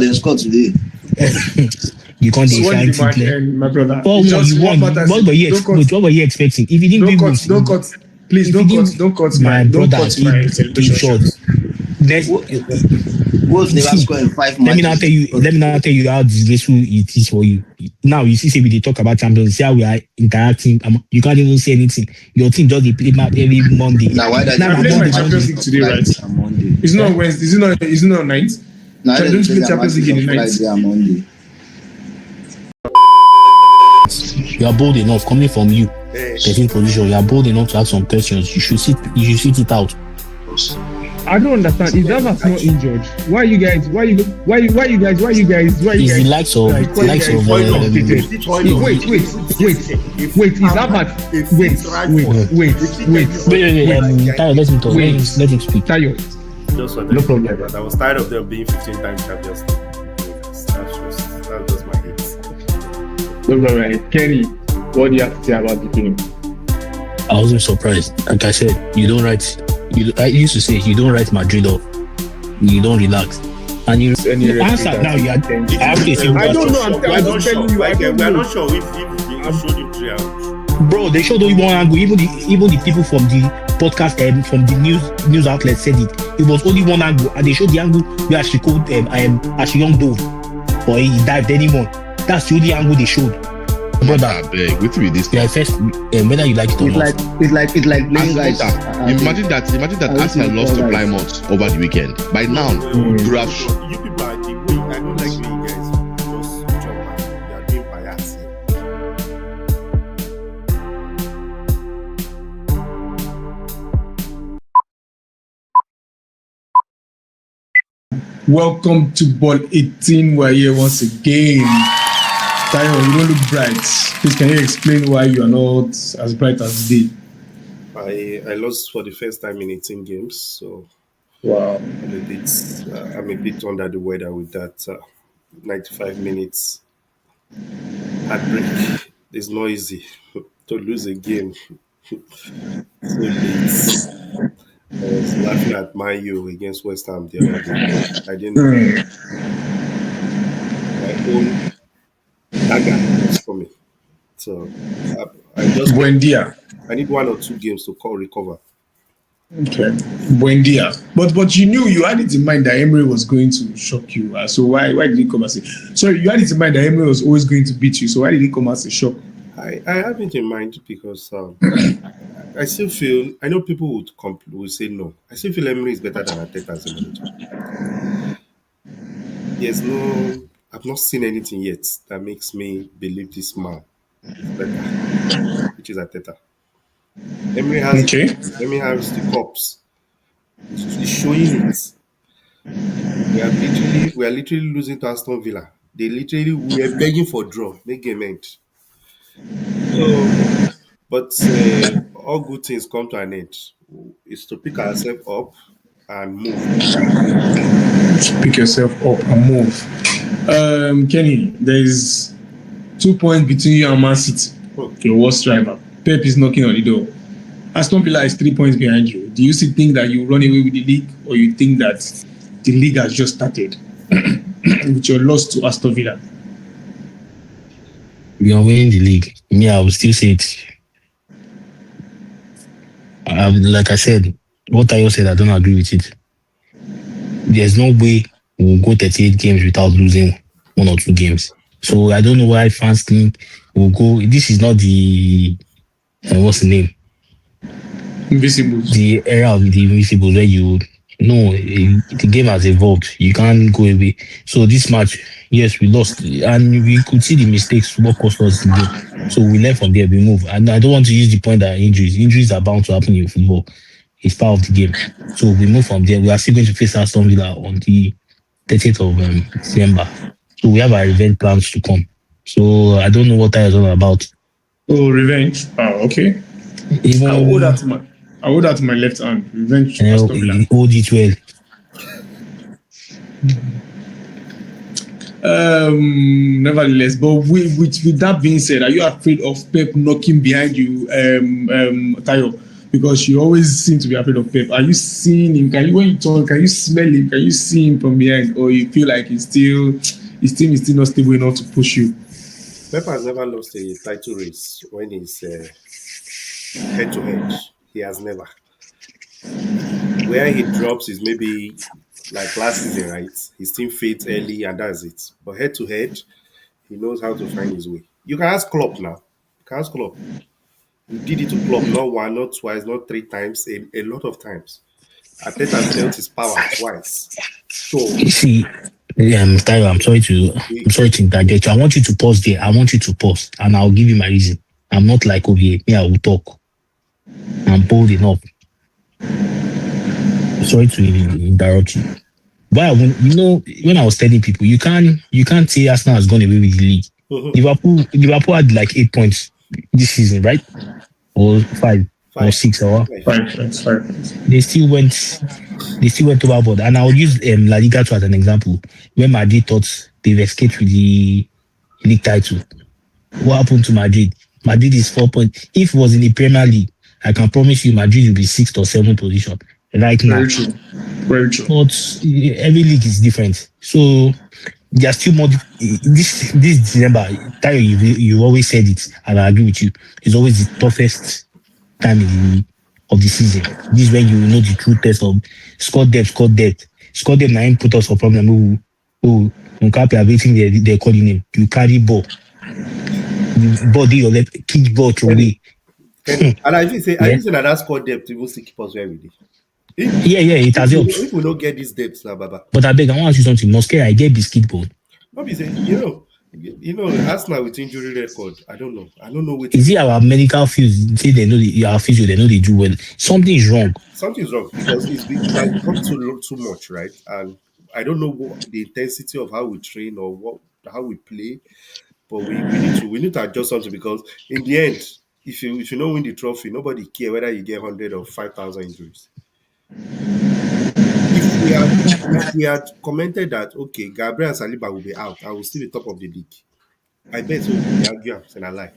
they scored today. You can't So when define did the match it. end, my brother? What It's just you one want? fantasy. What were you expecting? If you didn't win, Don't cut. Please don't cut my brother. In celebration. short, next. Wolves never See, scored in 5 let me matches. now tell you how disgraceful it is for you. Now you see, say we dey talk about champions. See how we are interacting. You can't even say anything. Your team just dey play match every Monday. Now why does I played my Champions League today, right? On Monday. It's not on Wednesday. Is it not on 9th? Now Don't you play Champions League in the 9th? Friday and Monday. You are bold enough coming from you. 13th position. You are bold enough to ask some questions. You should sit it out. I don't understand. If Navas not injured, why you guys? Why you guys? It's the likes of Wait. Is Navas? Wait. Tayo, let him talk. Let him speak. Tayo. Just for no problem. But I was tired of them being 15 times champions. That's just my hate. No problem. Kenny, what do you have to say about the game? I wasn't surprised. Like I said, you don't write. I used to say you don't write Madrid off. You don't relax. And you answer now. You are. I don't know. I'm just telling you. We're not sure if they showed you 3 hours. Bro, they showed only one angle. Even the people from the podcast and from the news outlet said it. It was only one angle, and they showed the angle where she called Young Dove, or he dived anymore. That's the only angle they showed. Brother, with me this. Yeah, first, whether you like it or not. It's like playing guys. Imagine that Arsenal lost to Plymouth over the weekend. By now, you people are the way. I don't like when you guys just jump and you are doing bias. Welcome to Ball 18. We're here once again. Tayo, you don't look bright. Please, can you explain why you are not as bright as today? I lost for the first time in 18 games, so wow. I'm a bit under the weather with that 95 minutes heartbreak. It's not easy to lose a game so late. I was laughing at Man U against West Ham the other day. I didn't know my own dagger was coming. So I just Buendia. I need 1 or 2 games to recover. Okay. Buendia. But you knew you had it in mind that Emery was going to shock you. So why did he come as a sorry, you had it in mind that Emery was always going to beat you, so why did he come as a shock? I have it in mind because I still feel, I know people would say no. I still feel Emery is better than Arteta as a manager. I've not seen anything yet that makes me believe this man is better, which is Arteta. Emery has the cups. He's showing it. We are literally losing to Aston Villa. We are begging for draw, make game end. So, but all good things come to an end. It's to pick ourselves up and move. Pick yourself up and move. Kenny, there is 2 points between you and Man City. Your worst rival. Pep is knocking on the door. Aston Villa is 3 points behind you. Do you still think that you run away with the league, or you think that the league has just started with your loss to Aston Villa? We are winning the league. Me, I will still say it. Like I said, what Tayo said, I don't agree with it. There's no way we'll go 38 games without losing 1 or 2 games. So I don't know why fans think we'll go. This is not the what's the name? Invisibles. The era of the Invisibles where the game has evolved. You can't go away. So this match, yes, we lost, and we could see the mistakes what cost us the game. So we learn from there, we move. And I don't want to use the point that injuries are bound to happen in football. It's part of the game. So we move from there. We are still going to face Aston Villa on the 30th of December. So we have our revenge plans to come. So I don't know what that is all about. Oh, revenge. Oh, okay. I hold that to my left hand. Revenge. Hold it well. Nevertheless, but with that being said, are you afraid of Pep knocking behind you, Tayo? because you always seem to be afraid of Pep. Are you seeing him? Can you, when you talk, can you smell him? Can you see him from behind, or you feel like his team is still not stable enough to push you? Pep has never lost a title race when he's head to head. He has never. Where he drops is maybe like last season, right? His team fades early and that's it. But head to head, he knows how to find his way. You can ask Klopp now. You can ask Klopp. He did it to Klopp not one, not twice, not three times, a lot of times. Arteta felt his power twice. So You see, Tyler, I'm sorry to interject you. I want you to pause there. I want you to pause, and I'll give you my reason. I'm not like OVA. Me, I will talk. I'm bold enough. Sorry to interrupt you. But when I was telling people, you can't say Arsenal has gone away with the league. Liverpool had like 8 points this season, right? Or five. Or 6 or Five. they still went overboard. And I'll use La Liga as an example. When Madrid thought they've escaped with the league title, what happened to Madrid? Madrid is 4 points. If it was in the Premier League, I can promise you Madrid will be 6th or 7th position right now. Very true. But every league is different. So there are still more. This December, Tayo, you always said it, and I agree with you. It's always the toughest time of the season. This is when you know the true test of squad depth. Squad depth now ain't put us for problem. Nkapi are waiting they're calling him. You carry ball. The body your left, kick ball throw away. And I think say that squad depth even still keep us where we did. It has helped. If we don't get these depths now, Baba. But I beg, I want to ask you something. Mosquera, I get biscuit ball. Not be saying, Arsenal with injury record. I don't know what. Is it our medical fields? Say they know our physio, they know they do well. Something is wrong. Something's wrong because it's become too much, right? And I don't know what the intensity of how we train or how we play, but we need to adjust something because in the end, if you don't win the trophy, nobody care whether you get 100 or 5,000 injuries. If we had commented that okay, Gabriel and Saliba will be out, I will still be top of the league. I bet so we argue and I lie.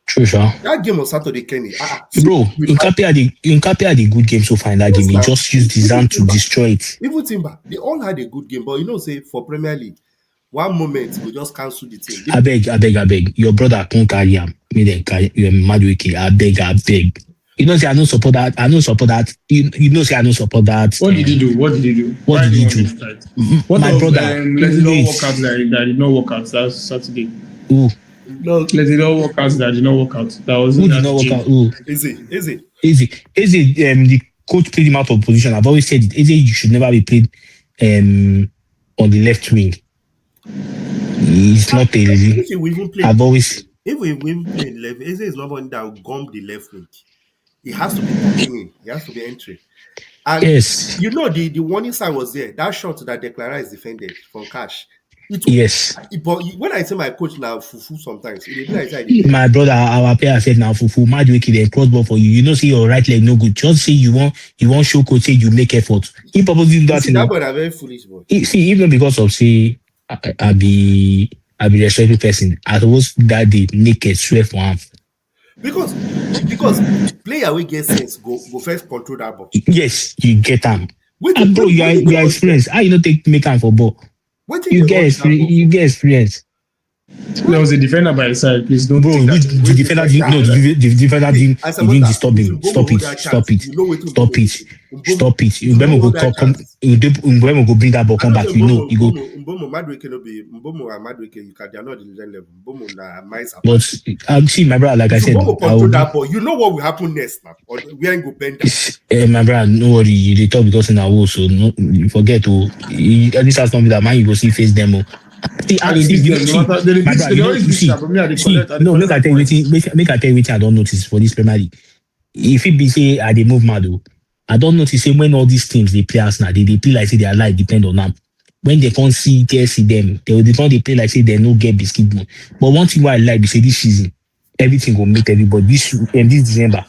True, sure. That game on Saturday, Kenny. Bro, Nkapi had a good game so far in that game. He just used his hand to destroy it. Even Timber, they all had a good game, but say for Premier League, one moment we just cancel the team. I beg. Your brother can't carry him. Me then carry Matchweek. I beg. You know, say I don't support that. You know, say I don't support that. What did he do? What did he do? My brother. Let it all work out that did not work out. That's Saturday. Who? No, let it all work out that did not work out. That was who did not work out? Who? Easy. The coach played him out of position. I've always said it. You should never be played on the left wing. He's not a I've always. If we win playing left, Eze is not one that will gum the left wing. He has to be coming in. He has to be entering. And yes. The warning sign was there. That shot that Declara is defended from Cash. Yes. But when I say my coach now, Fufu sometimes. My brother, our player said now, Fufu, Matchweek, then crossball for you. You know, say your right leg no good. Just say you want show coach, say you make effort. He purposely do that. That boy a very foolish boy. See, even because of say, I be a respectful person. I was that day naked, swear for him. Because player we get sense go first control that ball. Yes, you get him. Bro, you are experienced. How you not make him for ball? You get experience. There was a defender by his side. Please don't. Bro, the defender didn't disturb him. Stop it. Mbemo go bring that ball, come back. You know, you go. Mbomo Madweke no be Mbomo and Madweke. They are not the level. Mbomo na miles apart. But see, my brother, like I said, Mbomo control that ball. You know what will happen next, now? Or we ain't go bend down. My brother, no worry. They talk because in our war, so no, you forget to. This has not been that man. You go see face demo. Make I tell you what I don't notice for this Premier League. If it be say they move mad, I don't notice say when all these teams they play Arsenal, they play like say their life depend on them. When they can't see them, they play like say they no get biscuit bone. But one thing why I like is say this season, everything will make everybody this December,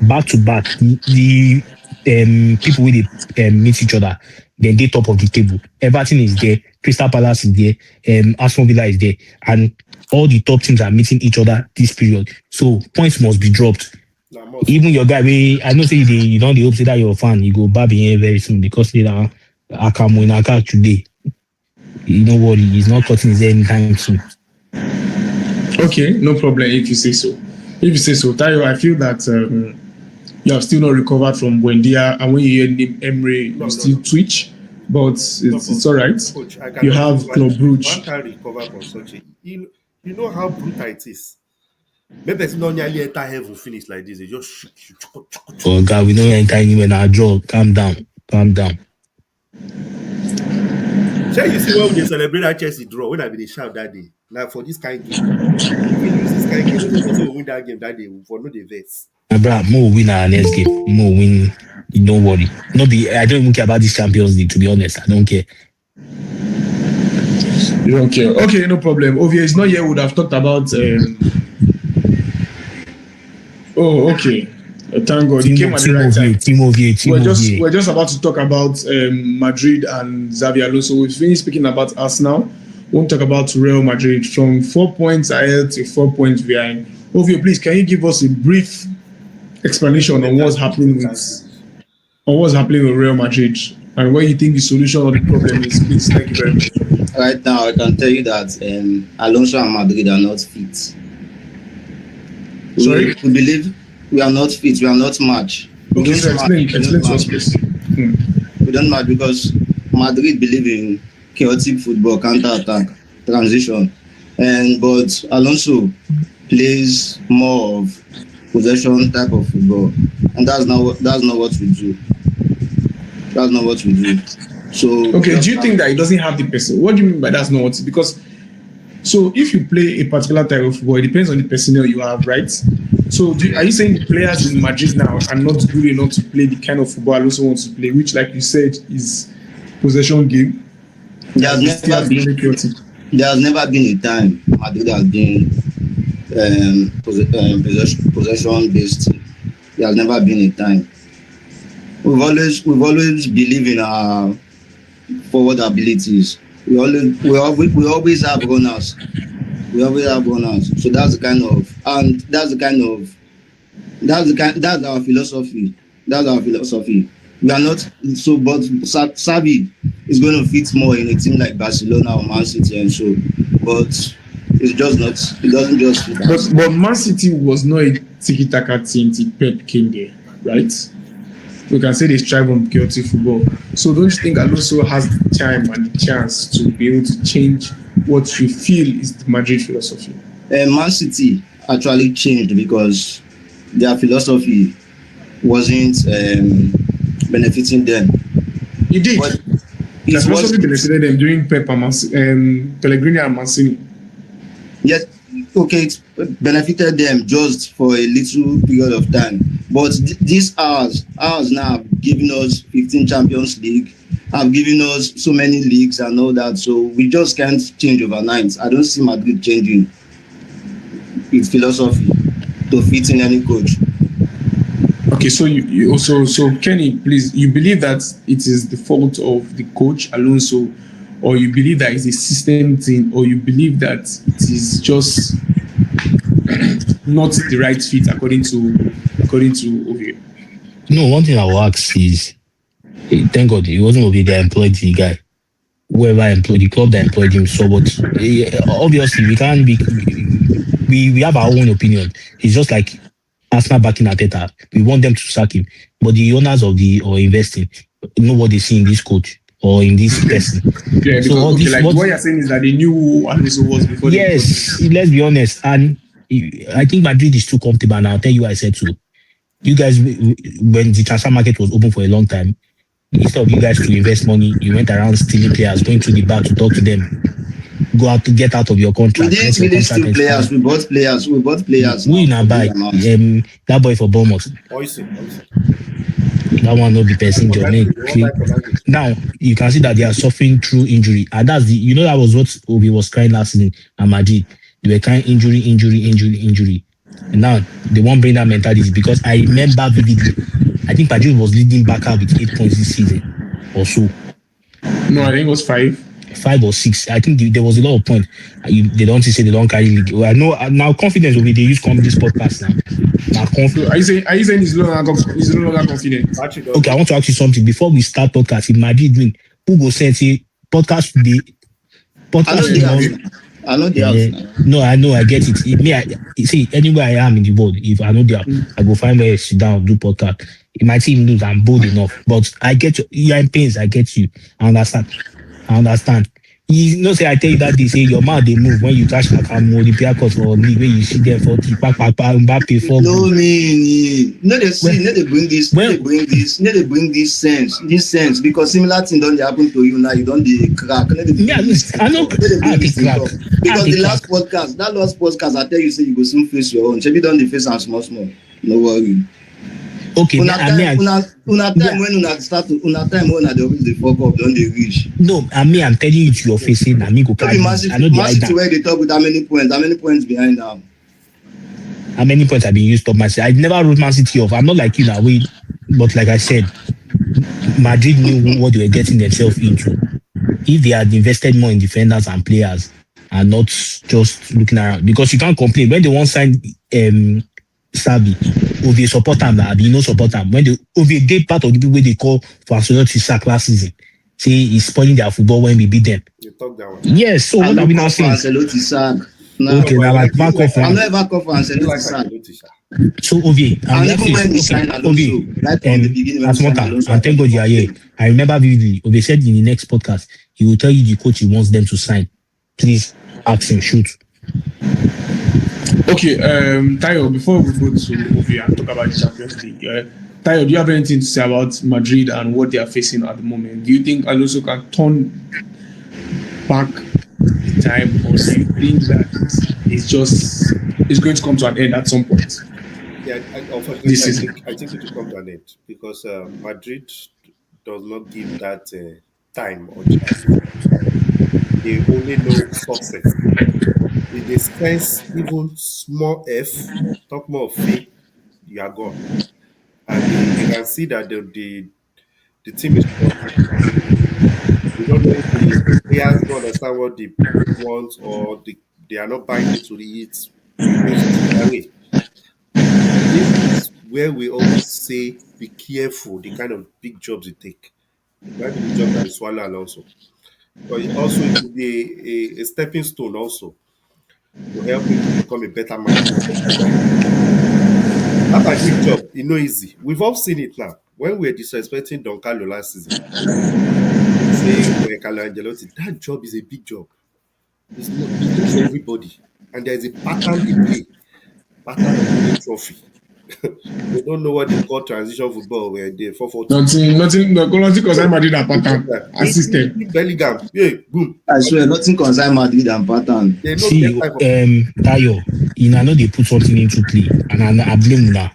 back to back, the people will meet each other. Then they top of the table. Everything is there. Crystal Palace is there. Aston Villa is there. And all the top teams are meeting each other this period. So points must be dropped. Even your guy, I know say you don't hope say that you're a fan. You go back in here very soon because they are I come win a car today. You know what? He's not cutting his hair anytime soon. Okay, no problem if you say so. If you say so, Tayo, I feel that you have still not recovered from Buendia, and when you hear name Emre, you still twitch, but it's all right. Coach, You have Club Brugge. One can recover from such a. You know how brutal it is. Maybe it's not nearly enter heaven finish like this. They just shoot. Oh God, we don't enter anywhere now. Draw. Calm down. Shall you see when they celebrate that Chelsea draw? When I be they shout that day. Now for this kind of game, if we lose this kind of game, we also win that game that day. For no the vets. My brother, Mo win our next game. Mo win. Don't worry. I don't even care about this Champions League. To be honest, I don't care. You don't care. Okay, no problem. Ovie is not here. Would have talked about. Oh, okay. Thank God, he came at the right time. We're just about to talk about Madrid and Xabi Alonso. We've finished speaking about Arsenal. We won't talk about Real Madrid from 4 points ahead to 4 points behind. Ovie, please, can you give us a brief explanation on what's happening with Real Madrid and what you think the solution or the problem is? Please, thank you very much. Right now, I can tell you that Alonso and Madrid are not fit. Sorry? We believe we are not fit. We are not match. Okay, so explain to us, please. We don't match because Madrid believe in chaotic football, counter-attack, transition, but Alonso plays more of possession type of football, and that's not what we do. That's not what we do. So okay, do you think that he doesn't have the person? What do you mean by that's not what? Because so if you play a particular type of football, it depends on the personnel you have, right? So are you saying the players in Madrid now are not good enough to play the kind of football Alonso wants to play, which, like you said, is possession game? There has never been a time Madrid has been possession based. There has never been a time. We've always believed in our forward abilities. We always have runners. So that's our philosophy. That's our philosophy. We are not so, but Xavi is going to fit more in a team like Barcelona or Man City and so, but it's just not. It doesn't just fit. But Man City was not a tiki-taka team till Pep came there, right? We can say they strive on chaotic football. So don't you think Alonso has the time and the chance to be able to change what you feel is the Madrid philosophy? Man City actually changed because their philosophy wasn't benefiting them. It did. Their philosophy benefited them during Pep and Pellegrini and Mancini. Yes, okay, it benefited them just for a little period of time. But these ours now have given us 15 Champions League, have given us so many leagues and all that. So we just can't change overnight. I don't see Madrid changing its philosophy to fit in any coach. Okay, so you also, so Kenny, please, you believe that it is the fault of the coach Alonso, or you believe that it's a system thing, or you believe that it is just not the right fit according to Ovie? No, one thing I will ask is, thank God it wasn't Ovie that employed the guy. Whoever employed the club that employed him. So, but obviously we can't be. We have our own opinion. It's just like Arsenal backing Arteta. We want them to sack him, but the owners of or investing know what they see in this coach or in this person. Yeah, because so what you're saying is that they knew who Alonso was before. Yes, let's be honest. And I think Madrid is too comfortable. And I'll tell you, I said so. You guys, when the transfer market was open for a long time, instead of you guys to invest money, you went around stealing players, going to the bar to talk to them. Go out to get out of your contract. We didn't really steal players. We bought players. Who you now buy? That boy for Bournemouth. That one not the person your name. Now you can see that they are suffering through injury, and that's that was what Obi was crying last season at Madrid. They were crying injury, and now they won't bring that mentality because I remember vividly. I think Madrid was leading back out with 8 points this season, or so. No, I think it was 5 or 6. I think there was a lot of points. They don't say they don't carry league. Well, I know now confidence will be they use this podcast now. Now, So are you saying he's no longer confident? Actually, okay, I want to ask you something before we start podcast. If Madrid win, who go say podcast today? I know Podcast the tomorrow. house. I know the house now. No, I know, I get it. See, anywhere I am in the world, if I know there, I go find where I sit down, do podcast. If my team lose, I'm bold enough. But I get you're in pains, I get you. I understand. I understand. You know, say I tell you that they say your mouth they move when you touch Akamo, the Piakos for league, when you see them 40, Mbappe 4 No goals. mean, no they see, no they bring this, no they bring this sense because similar thing don't happen to you now. You don't the crack. No, they bring Yeah, this I know. no, they I bring this think thing crack. up. Because the last podcast, I tell you say you go soon face your own. Maybe don't the face and small. No worry. Okay, Una time yeah. when una start to una time when una dey always dey fuck up don dey reach. No, I'm telling you to your face, na me go No carry. be I know the Man City idea. where they talk with how many points behind now. How many points have been used to Man City? I never wrote Man City off. I'm not like you now, but like I said, Madrid knew what they were getting themselves into. If they had invested more in defenders and players and not just looking around, because you can't complain when they want sign Sabi, Ovie support them, that be no support them. When they Ovie they part of the people they call for Ancelotti sack last season, say he's spoiling their football when we beat them. you talk that one. Yes, so what are we now saying? Ancelotti sack. No, Okay, now like back off. I'm not ever call for You Ancelotti like sack. Ancelotti, sha. So Ovie, And even when he signed Alonso, right from the beginning when he signed Alonso, and thank God you are here. I remember vividly. Ovie said in the next podcast he will tell you the coach he wants them to sign. Please ask him. Shoot. Okay, Tayo, before we go to Ovie and talk about the Champions League, Tayo, do you have anything to say about Madrid and what they are facing at the moment? Do you think Alonso can turn back the time, or do you think that it's going to come to an end at some point? Yeah, unfortunately, I think it will come to an end because Madrid does not give that time or chance. They only know success. If they sense even small F, talk more of fake, you are gone. And you can see that the team is struggling. We don't know if the players don't understand what the coach wants or they are not buying into it. Anyway, this is where we always say be careful the kind of big jobs you take. It might be the job that will swallow Alonso. But it could be a stepping stone also to help him to become a better manager. That Madrid job, it's not easy. We've all seen it now. When we were disrespecting Don Carlo last season, saying Carlo Ancelotti, that job is a big job. It's not for everybody. And there's a pattern they play. Pattern of winning trophy. They don't know what they call transition football where they 4-4-2. Nothing concern Madrid and pattern and system. Bellingham, yeah, boom. I swear nothing concern Madrid and pattern. They know See, their type of Tayo, I know they put something into play, and I blame Una.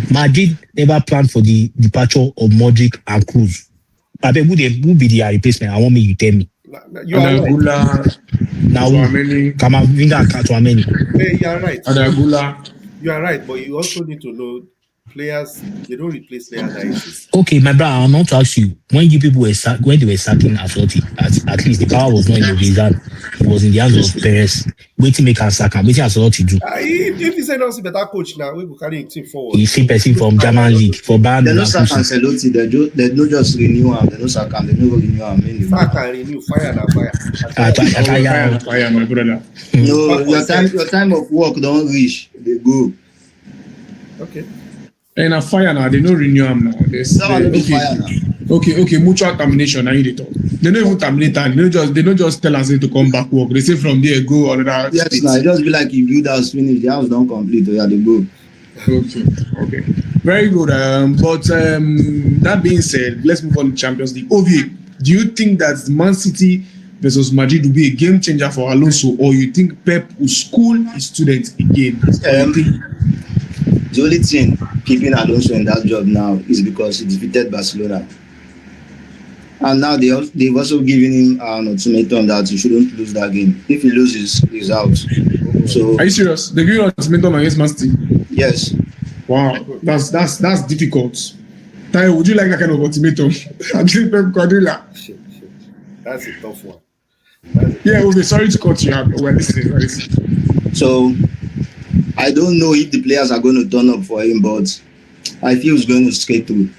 Madrid never planned for the departure of Modric and Cruz. I bet who be their replacement? I want me you tell me. you are right. Now, Kamavinga and Katuameni. Yeah, you are right. Adagula. You are right, but you also need to know players, they don't replace players that easy. Okay, my brother, I want to ask you, when you people were when they were sacking Ancelotti, at least the power was not in his hand, it was in the hands of Perez. Waiting make and sack him. Waiting Ancelotti do. If he say not see better coach now, we will carry the team forward. He see person from German league for Bayern. They no sack Ancelotti. They no just renew him. They no sack him. They no renew him. Sack and renew, fire and fire. Fire, my brother. No, your time of work don't reach. They go. Okay. And a fire now, they no renew him now. Okay, mutual termination. Now they talk. They don't even terminate and they don't just tell us to come back work. They say from there go another. Yes, now it just be like if you house finish, the house don't complete, so yeah, they go. Okay. Very good. But that being said, let's move on to Champions League. Ovie, do you think that Man City versus Madrid will be a game changer for Alonso, or you think Pep will school his students again? The only thing keeping Alonso in that job now is because he defeated Barcelona. And now they've also given him an ultimatum that he shouldn't lose that game. If he loses, he's out. So are you serious? They give you an ultimatum against Man City? Yes. Wow, that's difficult. Tayo, would you like that kind of ultimatum? Against Pep Guardiola? That's a tough one. Yeah, okay, sorry to cut you out, but we're listening. So I don't know if the players are going to turn up for him, but I feel he's going to skate through.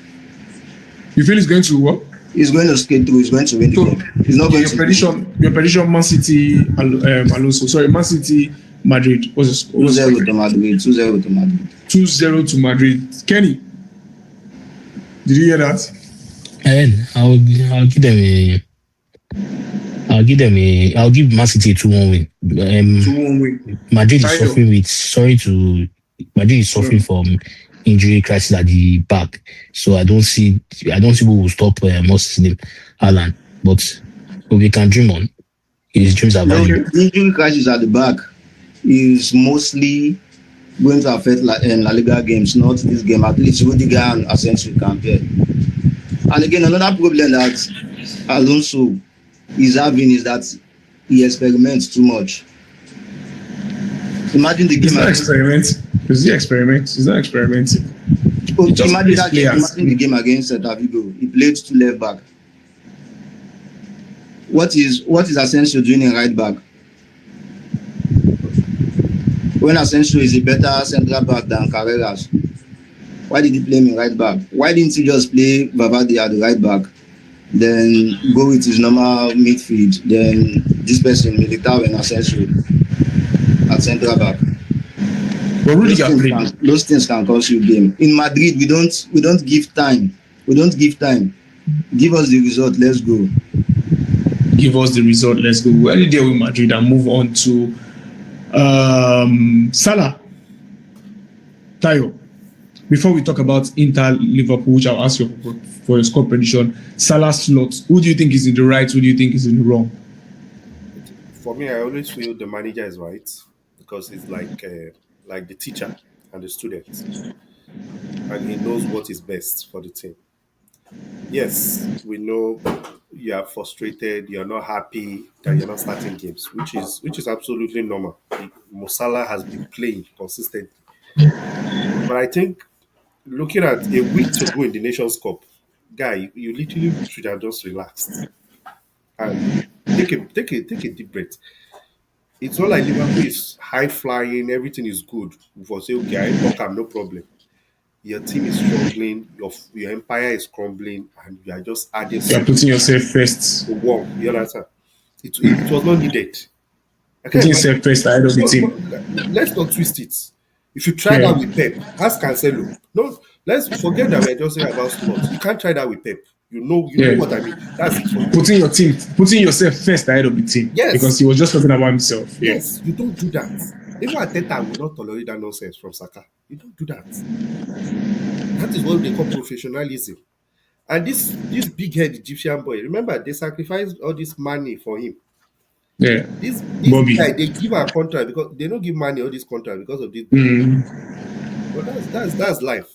You feel he's going to what? He's going to skate through. He's going to win the game. He's not going to. Your prediction, Man City, Alonso. Sorry, Man City, Madrid. What's the 2-0 to Madrid. 2-0 to Madrid. 2-0 to Madrid. Kenny, did you hear that? And I'll give Man City a 2-1 win. 2-1 win. Madrid is suffering from injury crisis at the back, so I don't see who will stop what's his name, Haaland. But we can dream on. His dreams are valid. The injury crisis at the back is mostly going to affect La Liga games, not this game. At least Rudiger and Asensio compare. And again, another problem that Alonso is having is that he experiments too much. Imagine the game. Is he experimenting? Imagine the game against Celta Vigo. He played 2 left back. What is Asensio doing in right back? When Asensio is a better central back than Carreras, why did he play him in right back? Why didn't he just play Valverde at the right back, then go with his normal midfield, then this person Militao and Asensio at central back? But those things can cost you game. In Madrid, we don't give time. Give us the result. Let's go. Give us the result. Let's go. We're there with Madrid and move on to Salah. Tayo, before we talk about Inter Liverpool, which I'll ask you for your score prediction, Salah slot. Who do you think is in the right? Who do you think is in the wrong? For me, I always feel the manager is right because it's like the teacher and the student, and he knows what is best for the team. Yes, we know you are frustrated, you're not happy that you're not starting games, which is absolutely normal. Mo Salah has been playing consistently, but I think looking at a week to go in the Nations Cup, guy, you literally should have just relaxed and take a deep breath. It's not like Liverpool is high flying, everything is good. For say, okay, I talk, I'm no problem. Your team is struggling, your empire is crumbling, and you are just adding. You're putting yourself first. Wow, you understand? It was not needed. Putting yourself first ahead of the team. Let's not twist it. If you try that with Pep, ask Cancelo. No, let's forget that we're just saying about sports. You can't try that with Pep. You know what I mean. That's it for you. Putting yourself first ahead of the team. Yes. Because he was just talking about himself. Yes, you don't do that. Even Arteta will not tolerate that nonsense from Saka. You don't do that. That is what they call professionalism. And this big head Egyptian boy, remember, they sacrificed all this money for him. Yeah. This Bobby. guy, they give a contract because they don't give money all this contract because of this. But that's life.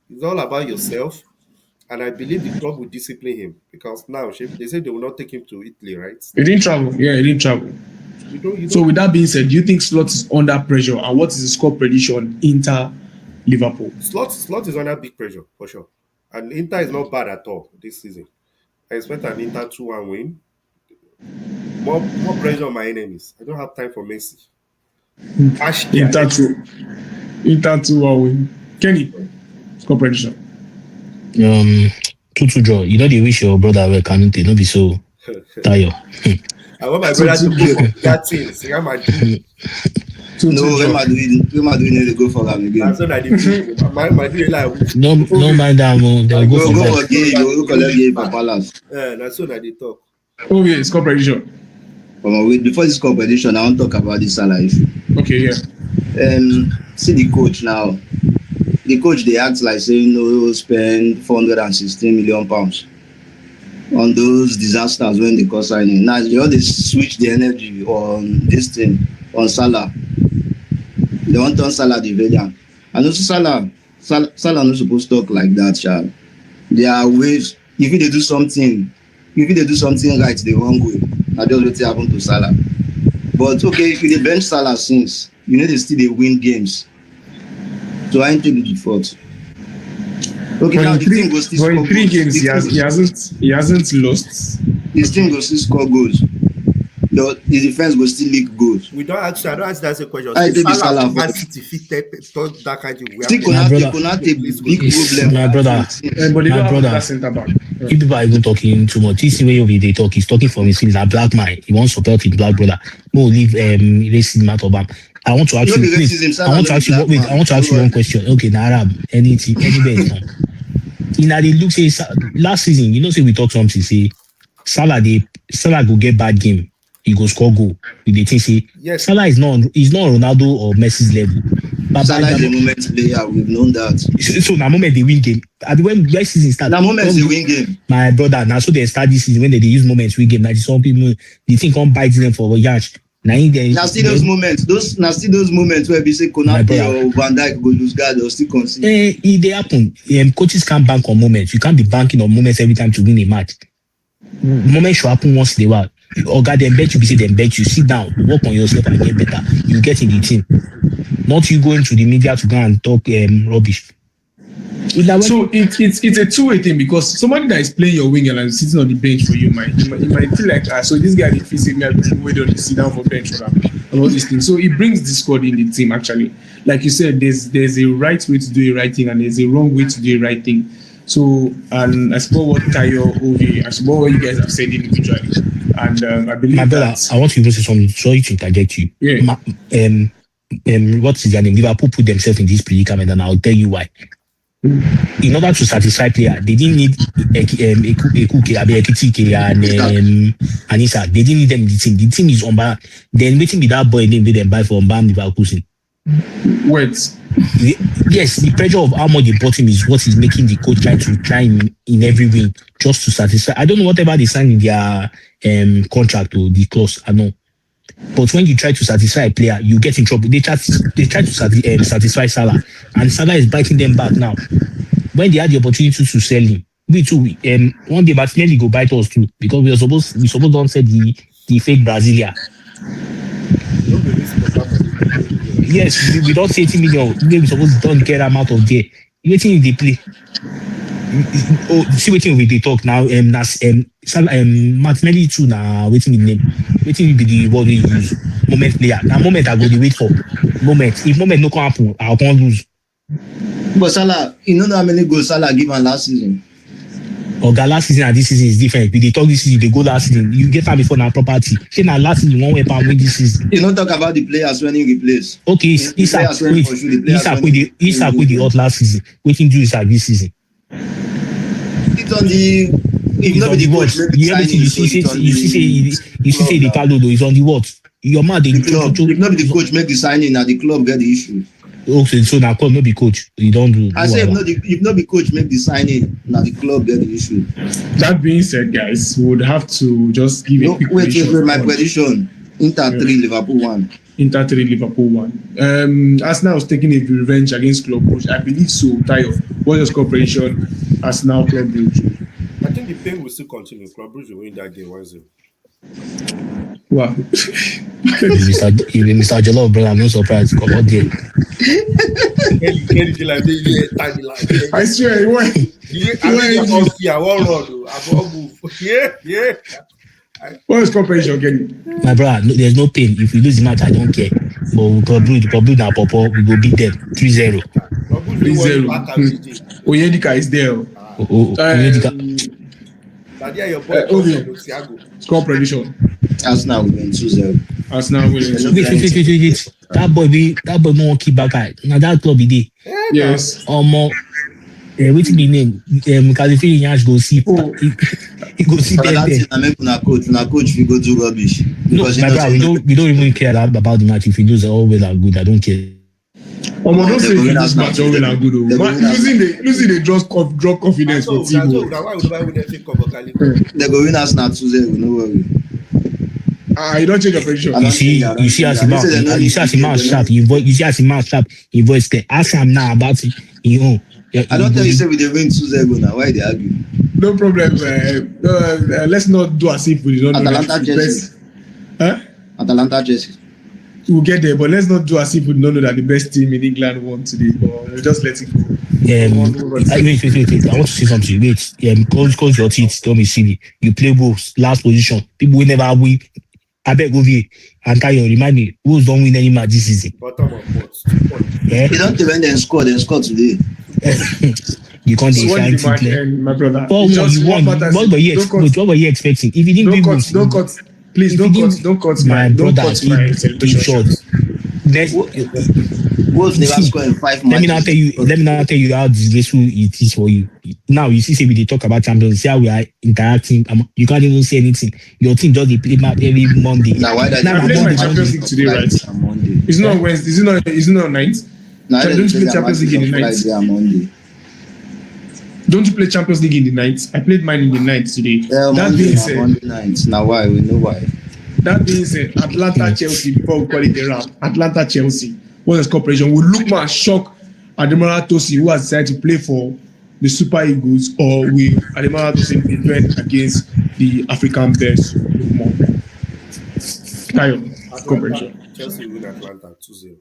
It's all about yourself. And I believe the club will discipline him because now they say they will not take him to Italy, right? He didn't travel. Yeah, he didn't travel. So with that being said, do you think Slot is under pressure? And what is the score prediction Inter Liverpool? Slot is under big pressure for sure. And Inter is not bad at all this season. I expect an Inter 2-1 win. More pressure on my enemies. I don't have time for Messi. Inter 2-1 win. Kenny, score prediction. 2-2 draw. You know they wish your brother well, can't they? Not be so tired. I want my brother to go for that team. Real Madrid. No, Real Madrid need to go for them again. That's what I did. Madrid like no mind them. They'll go for that. Go collect game for Palace. That's what I did talk. Oh yeah, score prediction. Before this competition, I want to talk about this Salah issue. Okay, yeah. See the coach now. The coach, they act like saying no, spend 416 million pounds on those disasters when they cause signing. Now they all switch the energy on this thing, on Salah. They want to turn Salah the villain. And also Salah not supposed to talk like that, child. There are ways, if they do something right the wrong way, I just what happen to Salah. But okay, if they bench Salah since, you know they still win games. So I ain't take the default. Okay, now the team goes still score goals. In 3 games, he hasn't lost. His team goes still score goals. the defense go still leak goals. We don't actually. I don't ask that a question. I think it's Salah Man fault. City fit talk that kind of way. Still My brother- Konate big Yes, problem. my brother. But they My don't have brother. that centre back. If people are even talking too much, this way of they talk, he's talking from his feelings. A black man, he wants to support his black brother. No, leave racism out of him. I want to ask No you. be Wait, racism, I Salah want to no ask be you. black Wait, man. I want to ask you one question. Okay, now Arab, anything, anywhere is fine. In the look, say last season, you know, say we talk something. Say Salah go get bad game. He go score goal. They think say Yes. Salah is not Ronaldo or Messi's level. But Salah by is a the moment player. We've known that. so now moment they win game. At the when season start, Now moment they win game. my brother, now so they start this season when they use moments win game. Now some people they think come bite them for yash. Now Now still those moments. Those moments where we say My Konate brother. or Van Dijk go lose guard or still concede. It they happen. Coaches can't bank on moments. You can't be banking on moments every time to win a match. Moments should happen once in a while. Or God, them bet you, be say them bet you. Sit down, work on yourself and get better. You get in the team. Not you going to the media to go and talk rubbish. So it's a two-way thing because somebody that is playing your winger and sitting on the bench for you might feel like so this guy if he me we don't sit down for bench for him and all these things. So it brings discord in the team actually. Like you said, there's a right way to do a right thing and there's a wrong way to do a right thing. So and I suppose what Tayo, Ovi, I suppose what you guys have said individually. And I believe My brother, that I want to say something. Sorry to interject you. Yeah. What is their name? Liverpool put themselves in this predicament, and I'll tell you why. In order to satisfy player, they didn't need Ekitike and Anissa. They didn't need them in the team. The team is on bar. Then waiting with that boy name they them buy from Bam Leverkusen. words. Yes, the pressure of how much they bought him is what is making the coach try in every win just to satisfy. I don't know whatever they signed in their contract or the clause. I know. But when you try to satisfy a player, you get in trouble. They try to satisfy Salah, and Salah is biting them back now. When they had the opportunity to sell him, we too, one day Martinelli go bite us too because we supposed don't say the fake Brasilia. Yes, we don't say 80 million. Maybe we supposed don't get them out of there. Waiting in the play. Oh, see waiting with the talk now. Martinelli too now. Waiting in name. Waiting will be the word we use. Moment player. Now moment I go to wait for. Moment. If moment no come happen, I can't lose. But Salah, you know how many goals Salah give him last season? Last season and this season is different. If they talk this season, they go last season. You get time before now property. Say now last season one way pound win this season. You don't talk about the players when you replace. Okay, Isak with the hot last season. Waiting do Isak this season. It's on the. If not the coach, you see the Carlo though. It's on the what? Your man they club. If not the coach make the signing, now the club get the issue. Okay, so now club no be coach. You don't do. I say if not the coach make the signing, now the club get the issue. That being said, guys, we would have to just give a quick prediction. Wait, my prediction: Inter 3, Liverpool 1. Inter 3, Liverpool 1. Arsenal was taking a revenge against Club Brugge. I believe so. Tayo, what's your score prediction? Arsenal, Club Brugge. I think the pain will still continue. Club Brugge will win that game 1-0. Wow. Mr. Jollof, brother, I'm not surprised. Come on, there. I swear, you went. Yeah. What is comparison, Kenny? My brother, no, there's no pain. If we lose the match, I don't care. But Club Brugge now pop up, we go beat them 3-0. 3-0. Oyedika is there. Oyedika. Score prediction. Arsenal will win 2-0. Arsenal will win. Wait. That boy no keep back eye. Now that club be there. Yes. Wait be name. Califiri Yash go see. He go see them there. I make una coach we go do rubbish. No, my brother, we don't even care about the match. If we lose all well and good, I don't care. Don't say this match all well and good. Losing the drop confidence for team. They go win Arsenal 2-0. No worry. You don't change your prediction. You see as a man sharp. You see as a man sharp. He voice there. Ask him now about it. I don't tell you say we dey win 2-0 now. Why they argue? No problem. Let's not do as if we don't know Atalanta Chelsea. Atalanta Chelsea. We'll get there, but let's not do as if we don't know that the best team in England won today. But we'll just let it go. Wait. I want to say something. Wait. Close your teeth. Tell me, silly. You play Wolves, last position. People will never win. I beg Ovie and Tayo, remind me, who's don't win any match this season? Bottom of what? 2 points. Eh? You don't think when they score today. You can't So when define did the match play. end, my brother? Oh, It's just you won. matters. What were you Don't cut. what were you expecting? If you didn't win, Don't cut. Please if don't you cut. didn't- Don't cut my don't brother, cut my keep celebration short. short. Let, Wolves never see, score in 5 let me matches. now tell you. Let me now tell you how disgraceful it is for you. Now you see, say we dey talk about champions. See how we are interacting. You can't even say anything. Your team just dey play match every Monday. Now why that Now I na played my Monday, Champions League today, right? On Monday. It's not Wednesday. Is it not night? Now Don't you play Champions League in the night? Friday and Monday. Don't you play Champions League in the night? I played mine in the night today. Yeah, That Monday, being said, Monday night. Now why? We know why. That being said, Atlanta Chelsea, before we call it a wrap, Atlanta Chelsea, what is cooperation? Will look more shock Ademola Tosin, who has decided to play for the Super Eagles, or will Ademola Tosin defend against the African best look more? Tayo, cooperation. Chelsea win Atlanta 2-0.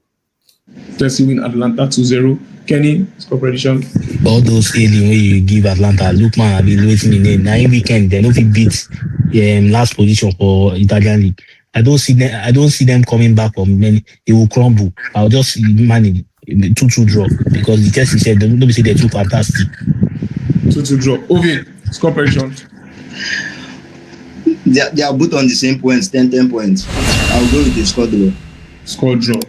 Chelsea win Atlanta 2-0. Kenny, cooperation. all those alien wey you give Atlanta, Lookman have been waiting in there. Now in weekend they no fit beat last position for Italian league. I don't see them coming back from many. They will crumble. I'll just manage 2-2 draw because the Chelsea said nobody say they're too fantastic. 2-2 draw. Ovin, score prediction. They are both on the same points, 10 points. I'll go with the score draw. Score draw.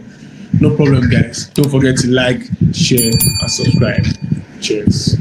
No problem, guys. Don't forget to like, share, and subscribe. Cheers.